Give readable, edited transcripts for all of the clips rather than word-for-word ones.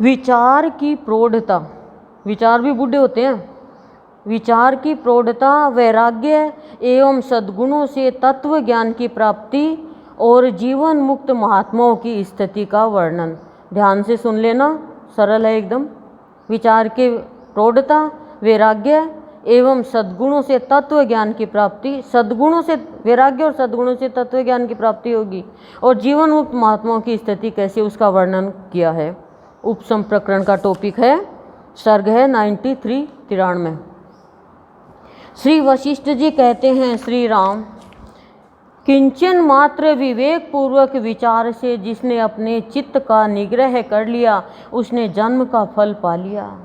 विचार की प्रौढ़ता, विचार भी बूढ़े होते हैं, विचार की प्रौढ़ता, वैराग्य एवं सद्गुणों से तत्व ज्ञान की प्राप्ति और जीवन मुक्त महात्माओं की स्थिति का वर्णन। ध्यान से सुन लेना, सरल है एकदम। विचार के प्रौढ़ता, वैराग्य एवं सद्गुणों से तत्व ज्ञान की प्राप्ति, सद्गुणों से वैराग्य और सद्गुणों से तत्व ज्ञान की प्राप्ति होगी, और जीवन मुक्त महात्माओं की स्थिति कैसे, उसका वर्णन किया है। उपसम प्रकरण का टॉपिक है, सर्ग है 93 श्री वशिष्ठ जी कहते हैं, श्री राम, किंचन मात्र विवेक पूर्वक विचार से जिसने अपने चित्त का निग्रह कर लिया, उसने जन्म का फल पा लिया।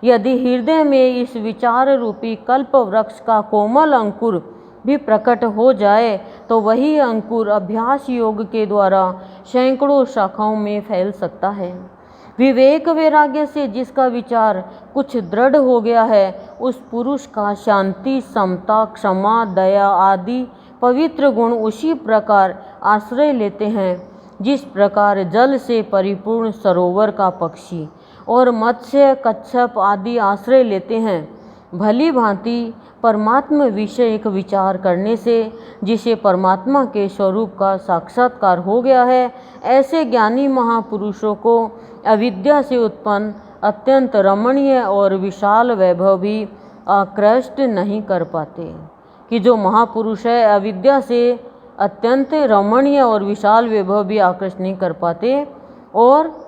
यदि हृदय में इस विचार रूपी कल्प वृक्ष का कोमल अंकुर भी प्रकट हो जाए, तो वही अंकुर अभ्यास योग के द्वारा सैकड़ों शाखाओं में फैल सकता है। विवेक वैराग्य से जिसका विचार कुछ दृढ़ हो गया है, उस पुरुष का शांति, समता, क्षमा, दया आदि पवित्र गुण उसी प्रकार आश्रय लेते हैं जिस प्रकार जल से परिपूर्ण सरोवर का पक्षी और मत्स्य, कच्छप आदि आश्रय लेते हैं। भली भांति परमात्म विषय एक विचार करने से जिसे परमात्मा के स्वरूप का साक्षात्कार हो गया है, ऐसे ज्ञानी महापुरुषों को अविद्या से उत्पन्न अत्यंत रमणीय और विशाल वैभव भी आकृष्ट नहीं कर पाते। कि जो महापुरुष है, अविद्या से अत्यंत रमणीय और विशाल वैभव भी आकृष्ट नहीं कर पाते, और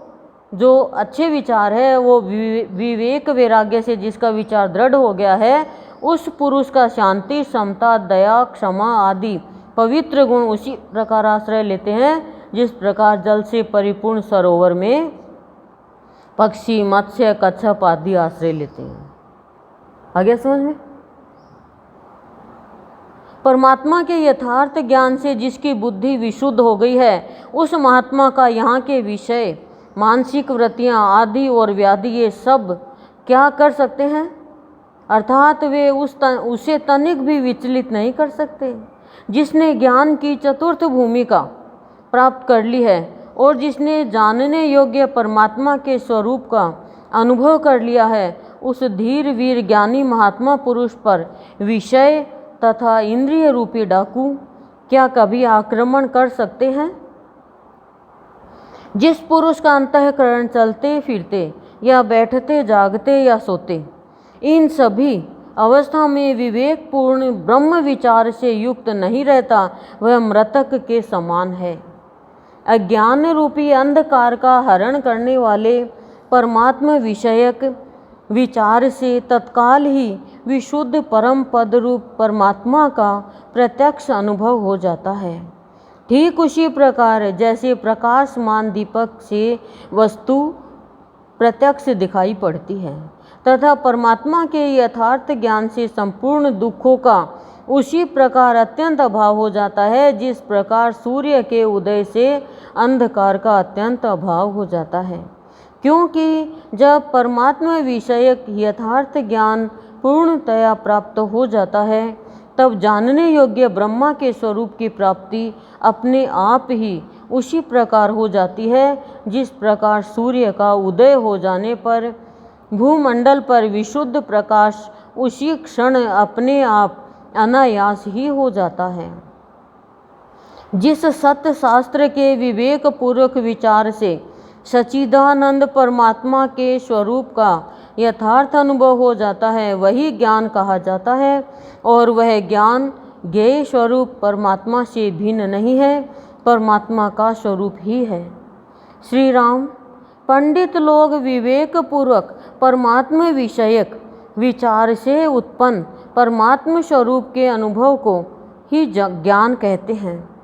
जो अच्छे विचार है वो विवेक वैराग्य से जिसका विचार दृढ़ हो गया है, उस पुरुष का शांति, समता, दया, क्षमा आदि पवित्र गुण उसी प्रकार आश्रय लेते हैं जिस प्रकार जल से परिपूर्ण सरोवर में पक्षी, मत्स्य, कच्छप आदि आश्रय लेते हैं। आ गया समझ में? परमात्मा के यथार्थ ज्ञान से जिसकी बुद्धि विशुद्ध हो गई है, उस महात्मा का यहाँ के विषय, मानसिक वृत्तियाँ आदि और व्याधि ये सब क्या कर सकते हैं, अर्थात वे उसे तनिक भी विचलित नहीं कर सकते। जिसने ज्ञान की चतुर्थ भूमिका प्राप्त कर ली है और जिसने जानने योग्य परमात्मा के स्वरूप का अनुभव कर लिया है, उस धीर वीर ज्ञानी महात्मा पुरुष पर विषय तथा इंद्रिय रूपी डाकू क्या कभी आक्रमण कर सकते हैं? जिस पुरुष का अंतःकरण चलते फिरते या बैठते, जागते या सोते, इन सभी अवस्था में विवेकपूर्ण ब्रह्म विचार से युक्त नहीं रहता, वह मृतक के समान है। अज्ञान रूपी अंधकार का हरण करने वाले परमात्म विषयक विचार से तत्काल ही विशुद्ध परम पद रूप परमात्मा का प्रत्यक्ष अनुभव हो जाता है। ठीक उसी प्रकार जैसे प्रकाशमान दीपक से वस्तु प्रत्यक्ष दिखाई पड़ती है, तथा परमात्मा के यथार्थ ज्ञान से संपूर्ण दुखों का उसी प्रकार अत्यंत अभाव हो जाता है जिस प्रकार सूर्य के उदय से अंधकार का अत्यंत अभाव हो जाता है। क्योंकि जब परमात्मा विषयक यथार्थ ज्ञान पूर्णतया प्राप्त हो जाता है, तब जानने योग्य ब्रह्मा के स्वरूप की प्राप्ति अपने आप ही उसी प्रकार हो जाती है जिस प्रकार सूर्य का उदय हो जाने पर भूमंडल पर विशुद्ध प्रकाश उसी क्षण अपने आप अनायास ही हो जाता है। जिस सत्य शास्त्र के विवेक पूर्वक विचार से सच्चिदानंद परमात्मा के स्वरूप का यथार्थ अनुभव हो जाता है, वही ज्ञान कहा जाता है, और वह ज्ञान ज्ञेय स्वरूप परमात्मा से भिन्न नहीं है, परमात्मा का स्वरूप ही है। श्री राम, पंडित लोग विवेक पूर्वक परमात्मा विषयक विचार से उत्पन्न परमात्म स्वरूप के अनुभव को ही ज्ञान कहते हैं।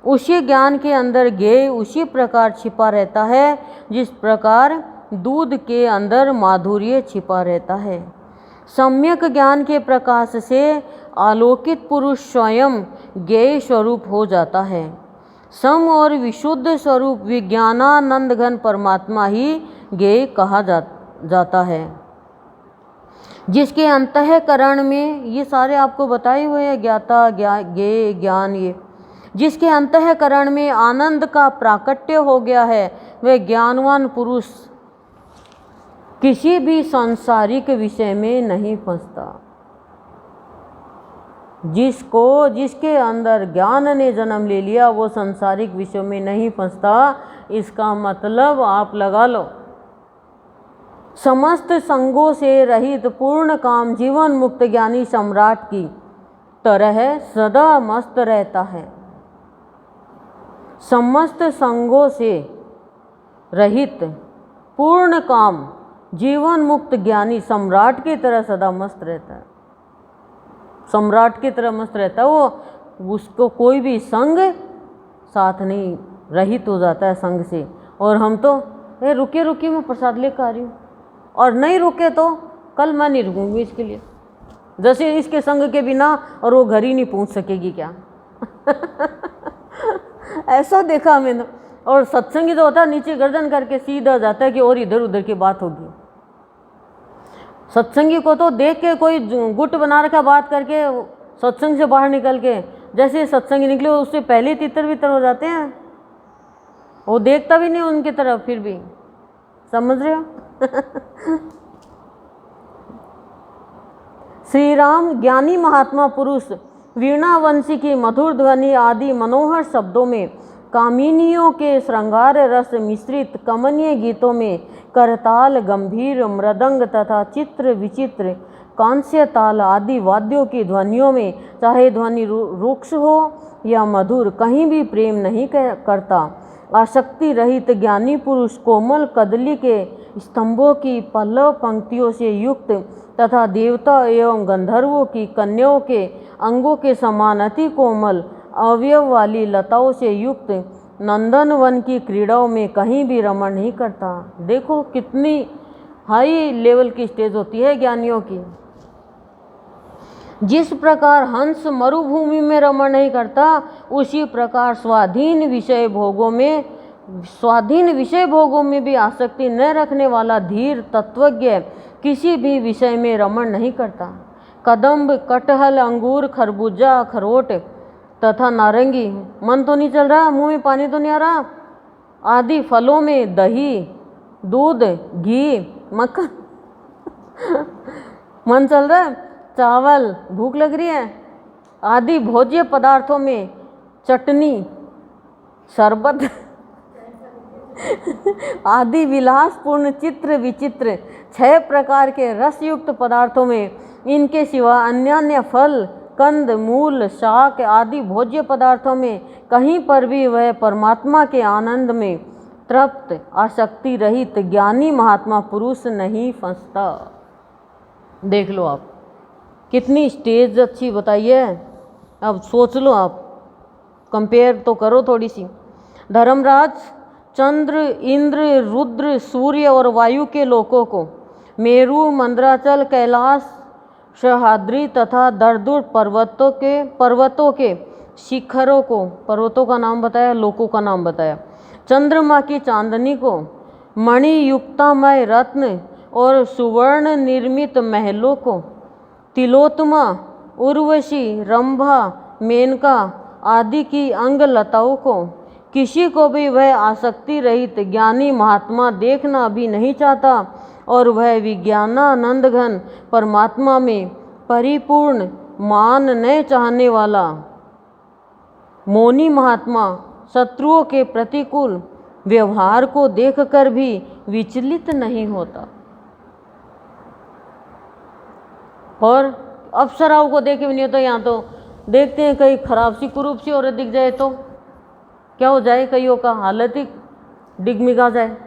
उसी ज्ञान के अंदर ज्ञेय उसी प्रकार छिपा रहता है जिस प्रकार दूध के अंदर माधुर्य छिपा रहता है। सम्यक ज्ञान के प्रकाश से आलोकित पुरुष स्वयं ज्ञेय स्वरूप हो जाता है। सम और विशुद्ध स्वरूप विज्ञानानंद घन परमात्मा ही ज्ञेय कहा जाता है। जिसके अंतःकरण में, ये सारे आपको बताए हुए हैं, ज्ञाता, ज्ञेय, ज्ञान, ये जिसके अंतःकरण में आनंद का प्राकट्य हो गया है, वह ज्ञानवान पुरुष किसी भी सांसारिक विषय में नहीं फंसता। जिसके अंदर ज्ञान ने जन्म ले लिया वो सांसारिक विषयों में नहीं फंसता। इसका मतलब आप लगा लो, समस्त संगों से रहित पूर्ण काम जीवन मुक्त ज्ञानी सम्राट की तरह सदा मस्त रहता है। समस्त संगों से रहित पूर्ण काम जीवन मुक्त ज्ञानी सम्राट की तरह सदा मस्त रहता है। सम्राट की तरह मस्त रहता है वो, उसको कोई भी संग साथ नहीं, रहित हो जाता है संग से। और हम तो रुके रुके मैं प्रसाद लेकर आ रही हूँ, और नहीं रुके तो कल मैं नहीं रुकूंगी इसके लिए, जैसे इसके संग के बिना और वो घर ही नहीं पहुँच सकेगी क्या। ऐसा देखा मैंने। और सत्संगी जो होता है नीचे गर्दन करके सीधा जाता है कि और इधर उधर की बात होगी। सत्संगी को तो देख के कोई गुट बना रखा बात करके सत्संग से बाहर निकल के, जैसे सत्संगी निकले उससे पहले तितर बितर हो जाते हैं। वो देखता भी नहीं उनकी तरफ, फिर भी समझ रहे हो। श्री राम ज्ञानी महात्मा पुरुष वीणावंशी की मधुर ध्वनि आदि मनोहर शब्दों में, कामिनियों के श्रृंगार रस मिश्रित कमनीय गीतों में, करताल गंभीर मृदंग तथा चित्र विचित्र कांस्य ताल आदि वाद्यों की ध्वनियों में, चाहे ध्वनि रुक्ष हो या मधुर, कहीं भी प्रेम नहीं करता। आसक्ति रहित ज्ञानी पुरुष कोमल कदली के स्तंभों की पल्लव पंक्तियों से युक्त तथा देवता एवं गंधर्वों की कन्याओं के अंगों के समान अति कोमल अवयव वाली लताओं से युक्त नंदनवन की क्रीड़ाओं में कहीं भी रमण नहीं करता। देखो कितनी हाई लेवल की स्टेज होती है ज्ञानियों की। जिस प्रकार हंस मरुभूमि में रमण नहीं करता, उसी प्रकार स्वाधीन विषय भोगों में भी आसक्ति न रखने वाला धीर तत्वज्ञ किसी भी विषय में रमण नहीं करता। कदम्ब, कटहल, अंगूर, खरबूजा, अखरोट तथा नारंगी, मन तो नहीं चल रहा, मुंह में पानी तो नहीं आ रहा, आदि फलों में दही, दूध, घी, मक्खन मन चल रहा है, चावल, भूख लग रही है, आदि भोज्य पदार्थों में चटनी, शरबत आदि विलासपूर्ण चित्र विचित्र 6 प्रकार के रसयुक्त पदार्थों में, इनके सिवा अन्य फल, कंद, मूल, शाक आदि भोज्य पदार्थों में कहीं पर भी वह परमात्मा के आनंद में तृप्त आसक्ति रहित ज्ञानी महात्मा पुरुष नहीं फंसता। देख लो आप कितनी स्टेज अच्छी बताइए। अब सोच लो, आप कंपेयर तो करो थोड़ी सी। धर्मराज चंद्र, इंद्र, रुद्र, सूर्य और वायु के लोकों को, मेरु, मंदराचल, कैलाश, सह्याद्री तथा दर्दुर पर्वतों के शिखरों को, पर्वतों का नाम बताया, लोकों का नाम बताया, चंद्रमा की चांदनी को, मणि युक्तामय रत्न और सुवर्ण निर्मित महलों को, तिलोत्तमा, उर्वशी, रंभा, मेनका आदि की अंग लताओं को, किसी को भी वह आसक्ति रहित ज्ञानी महात्मा देखना भी नहीं चाहता। और वह विज्ञानानंद घन परमात्मा में परिपूर्ण मान न चाहने वाला मौनी महात्मा शत्रुओं के प्रतिकूल व्यवहार को देखकर भी विचलित नहीं होता। और अप्सराओं को देखे भी नहीं होता। यहाँ तो देखते हैं कहीं खराब सी कुरूप सी औरत दिख जाए तो क्या हो जाए, कईयों का हालत ही डिगमिगा जाए।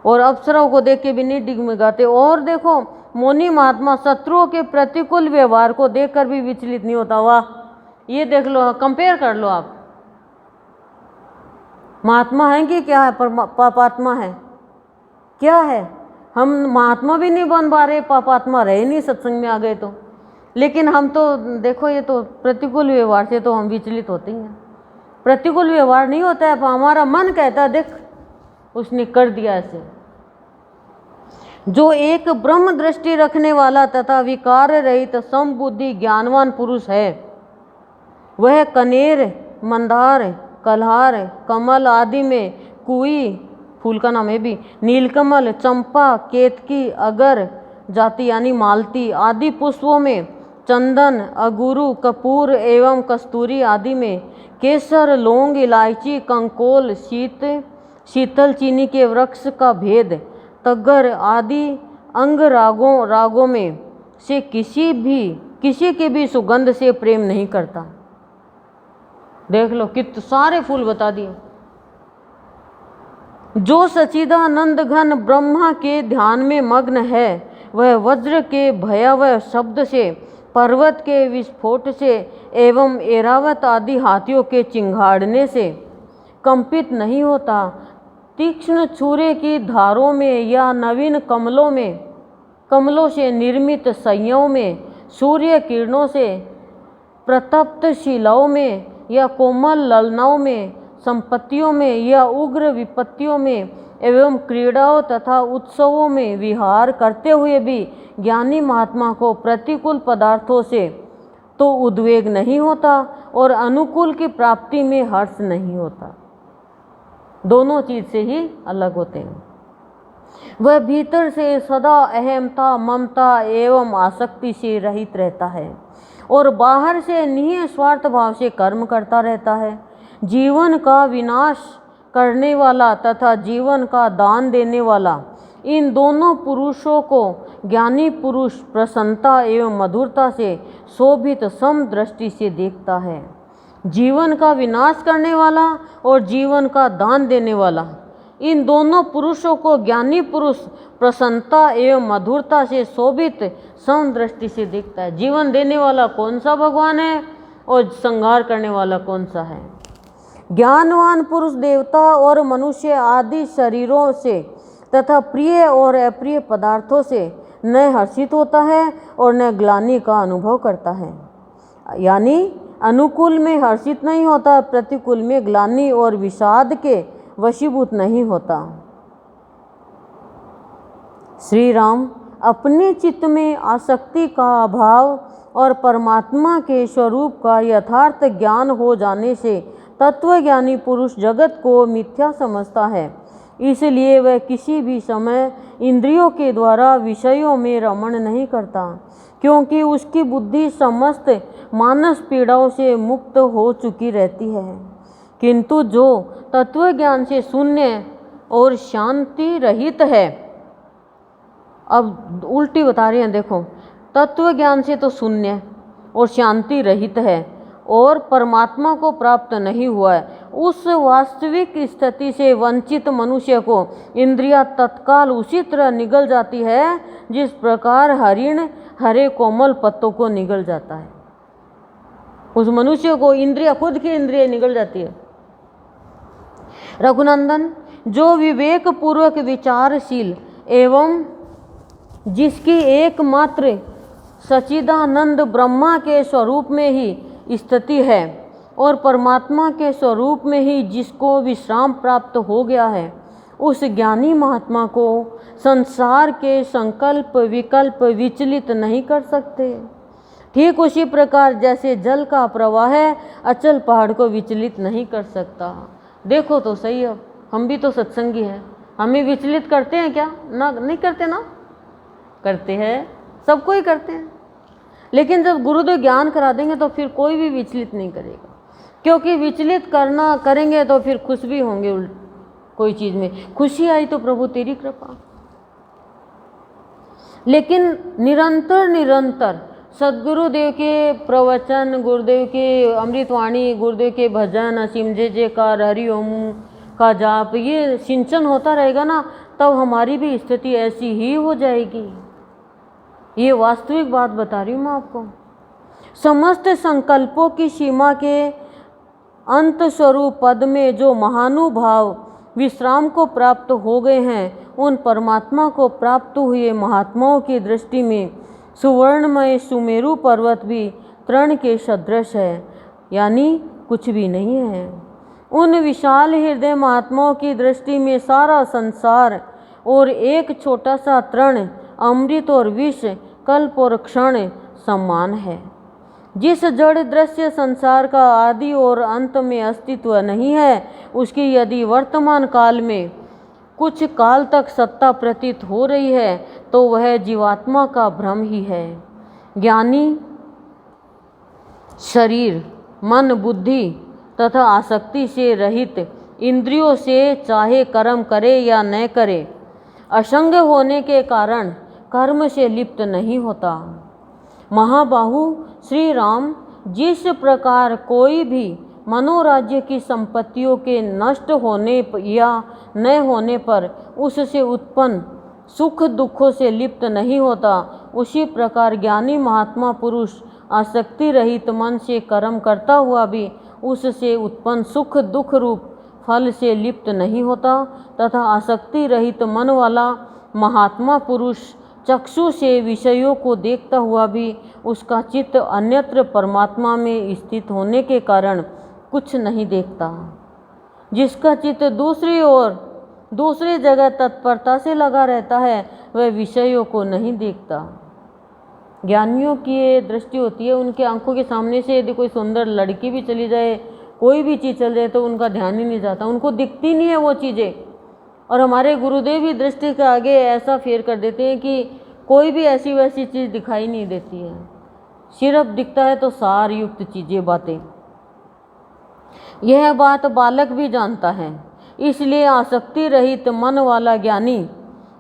और अप्सराओं को देख के भी नहीं डिगमिगाते। और देखो मौनी महात्मा शत्रुओं के प्रतिकूल व्यवहार को देखकर भी विचलित नहीं होता। वाह, ये देख लो, कंपेयर कर लो आप, महात्मा है कि क्या है, पापात्मा है, क्या है। हम महात्मा भी नहीं बन पा रहे, पापात्मा रहे नहीं सत्संग में आ गए तो। लेकिन हम तो देखो, ये तो प्रतिकूल व्यवहार से तो हम विचलित होते ही हैं। प्रतिकूल व्यवहार नहीं होता है, हमारा मन कहता है देख उसने कर दिया ऐसे। जो एक ब्रह्म दृष्टि रखने वाला तथा विकार रहित समबुद्धि ज्ञानवान पुरुष है, वह कनेर, मंदार, कल्हार, कमल आदि में कुई फूल का नाम है भी, नीलकमल, चंपा, केतकी, अगर जाति यानी मालती आदि पुष्पों में, चंदन, अगुरु, कपूर एवं कस्तूरी आदि में, केसर, लौंग, इलायची, कंकोल, शीतल चीनी के वृक्ष का भेद, तग्गर आदि अंग रागों में से किसी के भी सुगंध से प्रेम नहीं करता। देख लो कितने सारे फूल बता दिए। जो सच्चिदानंद घन ब्रह्मा के ध्यान में मग्न है वह वज्र के भयावह शब्द से, पर्वत के विस्फोट से एवं ऐरावत आदि हाथियों के चिंगाड़ने से कंपित नहीं होता। तीक्ष्ण छुरे की धारों में या नवीन कमलों से निर्मित सैयों में, सूर्य किरणों से प्रतप्त शिलाओं में या कोमल ललनाओं में, संपत्तियों में या उग्र विपत्तियों में एवं क्रीड़ाओं तथा उत्सवों में विहार करते हुए भी ज्ञानी महात्मा को प्रतिकूल पदार्थों से तो उद्वेग नहीं होता और अनुकूल की प्राप्ति में हर्ष नहीं होता। दोनों चीज से ही अलग होते हैं। वह भीतर से सदा अहमता, ममता एवं आसक्ति से रहित रहता है और बाहर से निःस्वार्थ भाव से कर्म करता रहता है। जीवन का विनाश करने वाला तथा जीवन का दान देने वाला, इन दोनों पुरुषों को ज्ञानी पुरुष प्रसन्नता एवं मधुरता से शोभित सम दृष्टि से देखता है। जीवन का विनाश करने वाला और जीवन का दान देने वाला, इन दोनों पुरुषों को ज्ञानी पुरुष प्रसन्नता एवं मधुरता से शोभित सम दृष्टि से देखता है। जीवन देने वाला कौन सा भगवान है और संहार करने वाला कौन सा है। ज्ञानवान पुरुष देवता और मनुष्य आदि शरीरों से तथा प्रिय और अप्रिय पदार्थों से न हर्षित होता है और न ग्लानि का अनुभव करता है। यानी अनुकूल में हर्षित नहीं होता, प्रतिकूल में ग्लानि और विषाद के वशीभूत नहीं होता। श्री राम अपने चित्त में आसक्ति का अभाव और परमात्मा के स्वरूप का यथार्थ ज्ञान हो जाने से तत्वज्ञानी पुरुष जगत को मिथ्या समझता है। इसलिए वह किसी भी समय इंद्रियों के द्वारा विषयों में रमण नहीं करता, क्योंकि उसकी बुद्धि समस्त मानस पीड़ाओं से मुक्त हो चुकी रहती है। किंतु जो तत्वज्ञान से शून्य और शांति रहित है, अब उल्टी बता रहे हैं, देखो तत्वज्ञान से तो शून्य और शांति रहित है और परमात्मा को प्राप्त नहीं हुआ है, उस वास्तविक स्थिति से वंचित मनुष्य को इंद्रियां तत्काल उसी तरह निगल जाती है जिस प्रकार हरिण हरे कोमल पत्तों को निगल जाता है। उस मनुष्य को इंद्रिया, खुद की इंद्रिय निगल जाती है। रघुनंदन, जो विवेक पूर्वक विचारशील एवं जिसकी एकमात्र सच्चिदानंद ब्रह्मा के स्वरूप में ही स्थिति है और परमात्मा के स्वरूप में ही जिसको विश्राम प्राप्त हो गया है, उस ज्ञानी महात्मा को संसार के संकल्प विकल्प विचलित नहीं कर सकते। ठीक उसी प्रकार जैसे जल का प्रवाह अचल पहाड़ को विचलित नहीं कर सकता। देखो तो सही, अब हम भी तो सत्संगी हैं, हमें विचलित करते हैं क्या? ना, नहीं करते ना, करते हैं, सबको ही करते हैं। लेकिन जब गुरुदेव ज्ञान करा देंगे तो फिर कोई भी विचलित नहीं करेगा, क्योंकि विचलित करेंगे तो फिर खुश भी होंगे। कोई चीज़ में खुशी आई तो प्रभु तेरी कृपा। लेकिन निरंतर सद्गुरुदेव के प्रवचन, गुरुदेव के अमृतवाणी, गुरुदेव के भजन, असीम जय जयकार, हरिओम का जाप, ये सिंचन होता रहेगा ना, तब हमारी भी स्थिति ऐसी ही हो जाएगी। ये वास्तविक बात बता रही हूँ मैं आपको। समस्त संकल्पों की सीमा के अंत स्वरूप पद में जो महानुभाव विश्राम को प्राप्त हो गए हैं, उन परमात्मा को प्राप्त हुए महात्माओं की दृष्टि में सुवर्णमय सुमेरु पर्वत भी तृण के सदृश है, यानी कुछ भी नहीं है। उन विशाल हृदय महात्माओं की दृष्टि में सारा संसार और एक छोटा सा तृण अमृत और विष, कल्प और क्षण समान है। जिस जड़ दृश्य संसार का आदि और अंत में अस्तित्व नहीं है, उसकी यदि वर्तमान काल में कुछ काल तक सत्ता प्रतीत हो रही है तो वह जीवात्मा का भ्रम ही है। ज्ञानी शरीर, मन, बुद्धि तथा आसक्ति से रहित, इंद्रियों से चाहे कर्म करे या न करे, असंग होने के कारण कर्म से लिप्त नहीं होता। महाबाहु श्री राम जिस प्रकार कोई भी मनोराज्य की संपत्तियों के नष्ट होने या न होने पर उससे उत्पन्न सुख दुखों से लिप्त नहीं होता, उसी प्रकार ज्ञानी महात्मा पुरुष आसक्ति रहित मन से कर्म करता हुआ भी उससे उत्पन्न सुख दुख रूप फल से लिप्त नहीं होता तथा आसक्ति रहित मन वाला महात्मा पुरुष चक्षु से विषयों को देखता हुआ भी उसका चित्त अन्यत्र परमात्मा में स्थित होने के कारण कुछ नहीं देखता। जिसका चित्त दूसरी ओर दूसरी जगह तत्परता से लगा रहता है वह विषयों को नहीं देखता। ज्ञानियों की ये दृष्टि होती है, उनकी आंखों के सामने से यदि कोई सुंदर लड़की भी चली जाए, कोई भी चीज़ चल जाए तो उनका ध्यान ही नहीं जाता, उनको दिखती नहीं है वो चीज़ें। और हमारे गुरुदेव भी दृष्टि के आगे ऐसा फेर कर देते हैं कि कोई भी ऐसी वैसी चीज़ दिखाई नहीं देती है, सिर्फ दिखता है तो सार युक्त चीज़ें बातें। यह बात बालक भी जानता है, इसलिए आसक्ति रहित मन वाला ज्ञानी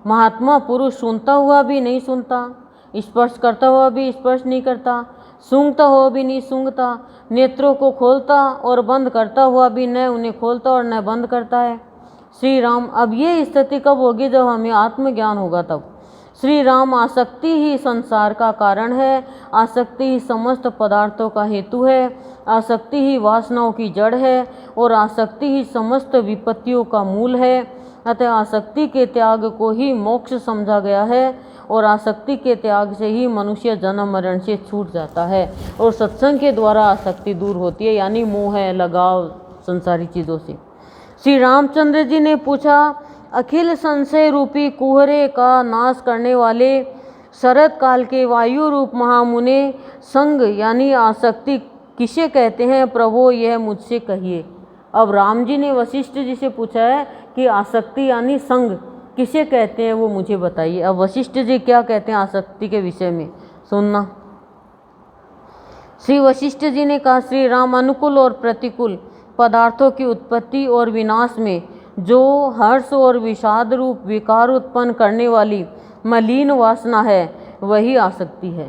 महात्मा पुरुष सुनता हुआ भी नहीं सुनता, स्पर्श करता हुआ भी स्पर्श नहीं करता, सूंघता हुआ भी नहीं सूंघता, नेत्रों को खोलता और बंद करता हुआ भी न उन्हें खोलता और न बंद करता है। श्री राम, अब ये स्थिति कब होगी? जब हमें आत्मज्ञान होगा तब। श्री राम, आसक्ति ही संसार का कारण है, आसक्ति ही समस्त पदार्थों का हेतु है, आसक्ति ही वासनाओं की जड़ है और आसक्ति ही समस्त विपत्तियों का मूल है। अतः आसक्ति के त्याग को ही मोक्ष समझा गया है और आसक्ति के त्याग से ही मनुष्य जन्म मरण से छूट जाता है और सत्संग के द्वारा आसक्ति दूर होती है, यानी मोह है, लगाव संसारी चीज़ों से। श्री रामचंद्र जी ने पूछा, अखिल संशय रूपी कुहरे का नाश करने वाले शरद काल के वायु रूप महामुने संग यानी आसक्ति किसे कहते हैं प्रभु, यह मुझसे कहिए। अब राम जी ने वशिष्ठ जी से पूछा है कि आसक्ति यानी संग किसे कहते हैं वो मुझे बताइए। अब वशिष्ठ जी क्या कहते हैं आसक्ति के विषय में, सुनना। श्री वशिष्ठ जी ने कहा, श्री राम, अनुकूल और प्रतिकूल पदार्थों की उत्पत्ति और विनाश में जो हर्ष और विषाद रूप विकार उत्पन्न करने वाली मलिन वासना है वही आसक्ति है।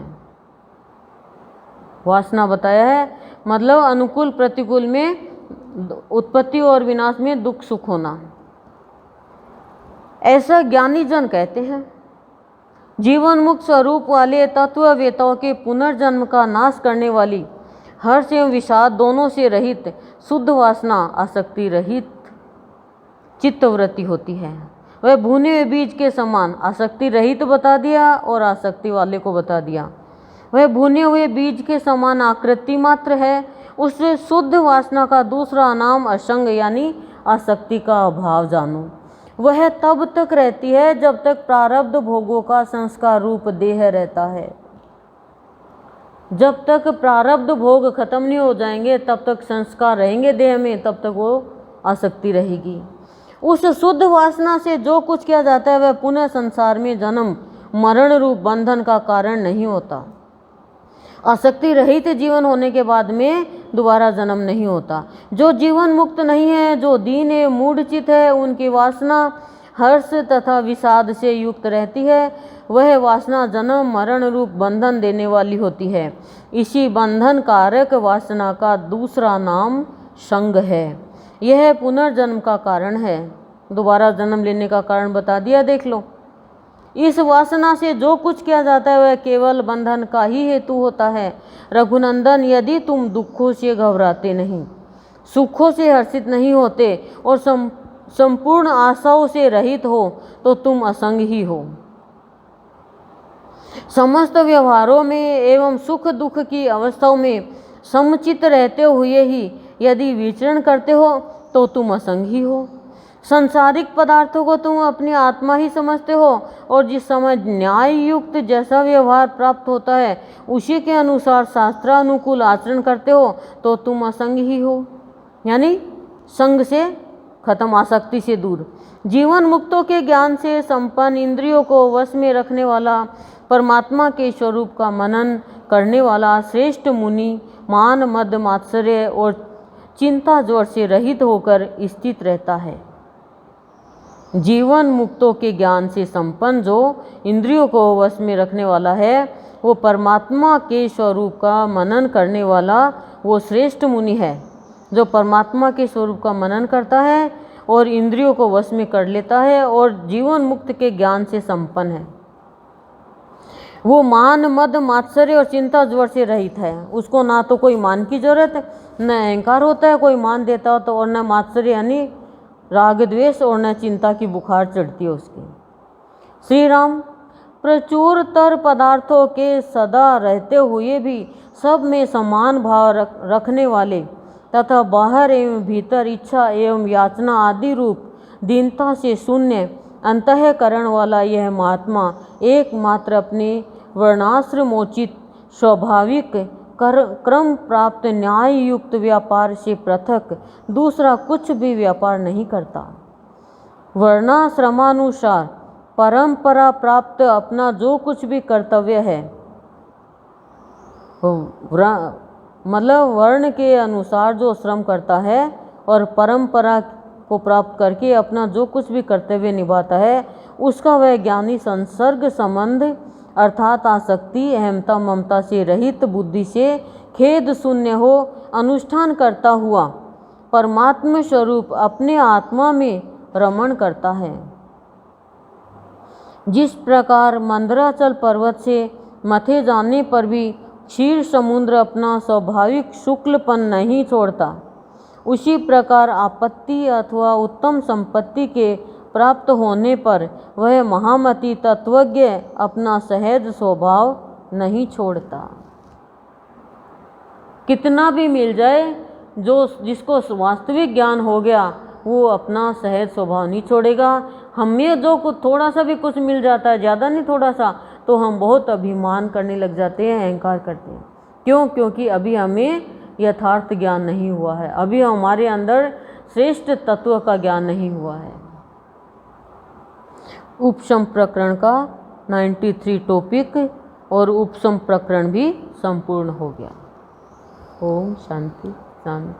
वासना बताया है, मतलब अनुकूल प्रतिकूल में उत्पत्ति और विनाश में दुख सुख होना, ऐसा ज्ञानी जन कहते हैं। जीवन मुक्त स्वरूप वाले तत्ववेताओं के पुनर्जन्म का नाश करने वाली हर्ष एवं विषाद दोनों से रहित शुद्ध वासना आसक्ति रहित चित्तवृत्ति होती है। वह भुने हुए बीज के समान आसक्ति रहित बता दिया और आसक्ति वाले को बता दिया। वह भुने हुए बीज के समान आकृति मात्र है। उस शुद्ध वासना का दूसरा नाम असंग यानी आसक्ति का अभाव जानो। वह तब तक रहती है जब तक प्रारब्ध भोगों का संस्कार रूप देह रहता है। जब तक प्रारब्ध भोग खत्म नहीं हो जाएंगे तब तक संस्कार रहेंगे देह में, तब तक वो आसक्ति रहेगी। उस शुद्ध वासना से जो कुछ किया जाता है वह पुनः संसार में जन्म मरण रूप बंधन का कारण नहीं होता। आसक्ति रहित जीवन होने के बाद में दोबारा जन्म नहीं होता। जो जीवन मुक्त नहीं है, जो दीन है, मूढ़चित है, उनकी वासना हर्ष तथा विषाद से युक्त रहती है, वह वासना जन्म मरण रूप बंधन देने वाली होती है। इसी बंधन कारक वासना का दूसरा नाम संग है। यह पुनर्जन्म का कारण है। दोबारा जन्म लेने का कारण बता दिया, देख लो। इस वासना से जो कुछ किया जाता है वह केवल बंधन का ही हेतु होता है। रघुनंदन, यदि तुम दुखों से घबराते नहीं, सुखों से हर्षित नहीं होते और संपूर्ण आशाओं से रहित हो तो तुम असंग ही हो। समस्त व्यवहारों में एवं सुख दुख की अवस्थाओं में समचित रहते हुए ही यदि विचरण करते हो तो तुम असंग ही हो। संसारिक पदार्थों को तुम अपनी आत्मा ही समझते हो और जिस समय न्याय युक्त जैसा व्यवहार प्राप्त होता है उसी के अनुसार शास्त्रानुकूल आचरण करते हो तो तुम असंग ही हो, यानी संग से खत्म, आसक्ति से दूर। जीवन मुक्तों के ज्ञान से संपन्न, इंद्रियों को वश में रखने वाला, परमात्मा के स्वरूप का मनन करने वाला श्रेष्ठ मुनि मान मद मात्सर्य और चिंता ज्वर से रहित होकर स्थित रहता है। जीवन मुक्तों के ज्ञान से संपन्न जो इंद्रियों को वश में रखने वाला है, वो परमात्मा के स्वरूप का मनन करने वाला वो श्रेष्ठ मुनि है। जो परमात्मा के स्वरूप का मनन करता है और इंद्रियों को वश में कर लेता है और जीवन मुक्त के ज्ञान से संपन्न है, वो मान मद मात्सर्य और चिंता ज्वर से रहित है। उसको ना तो कोई मान की जरूरत है, न अहंकार होता है, कोई मान देता हो तो, और न मात्सर्य यानी राग द्वेष, और न चिंता की बुखार चढ़ती है उसकी। श्री राम प्रचुर तर पदार्थों के सदा रहते हुए भी सब में समान भाव रखने वाले तथा बाहर एवं भीतर इच्छा एवं याचना आदि रूप दीनता से शून्य अंतःकरण वाला यह महात्मा एकमात्र अपने वर्णाश्रमोचित स्वाभाविक क्रम प्राप्त न्याय युक्त व्यापार से पृथक दूसरा कुछ भी व्यापार नहीं करता। वर्णाश्रमानुसार परंपरा प्राप्त अपना जो कुछ भी कर्तव्य है, मतलब वर्ण के अनुसार जो श्रम करता है और परंपरा को प्राप्त करके अपना जो कुछ भी कर्तव्य निभाता है, उसका वह ज्ञानी संसर्ग संबंध अर्थात आसक्ति अहमता ममता से रहित बुद्धि से खेद शून्य हो अनुष्ठान करता हुआ परमात्म स्वरूप अपने आत्मा में रमण करता है। जिस प्रकार मंदराचल पर्वत से मथे जाने पर भी क्षीर समुद्र अपना स्वाभाविक शुक्लपन नहीं छोड़ता, उसी प्रकार आपत्ति अथवा उत्तम संपत्ति के प्राप्त होने पर वह महामति तत्वज्ञ अपना सहज स्वभाव नहीं छोड़ता। कितना भी मिल जाए, जिसको वास्तविक ज्ञान हो गया वो अपना सहज स्वभाव नहीं छोड़ेगा। हमें जो कुछ थोड़ा सा भी कुछ मिल जाता है, ज़्यादा नहीं थोड़ा सा, तो हम बहुत अभिमान करने लग जाते हैं, अहंकार करते हैं। क्यों? क्योंकि अभी हमें यथार्थ ज्ञान नहीं हुआ है, अभी हमारे अंदर श्रेष्ठ तत्व का ज्ञान नहीं हुआ है। उपशम प्रकरण का 93 टॉपिक और उपशम प्रकरण भी संपूर्ण हो गया। ओम शांति शांति।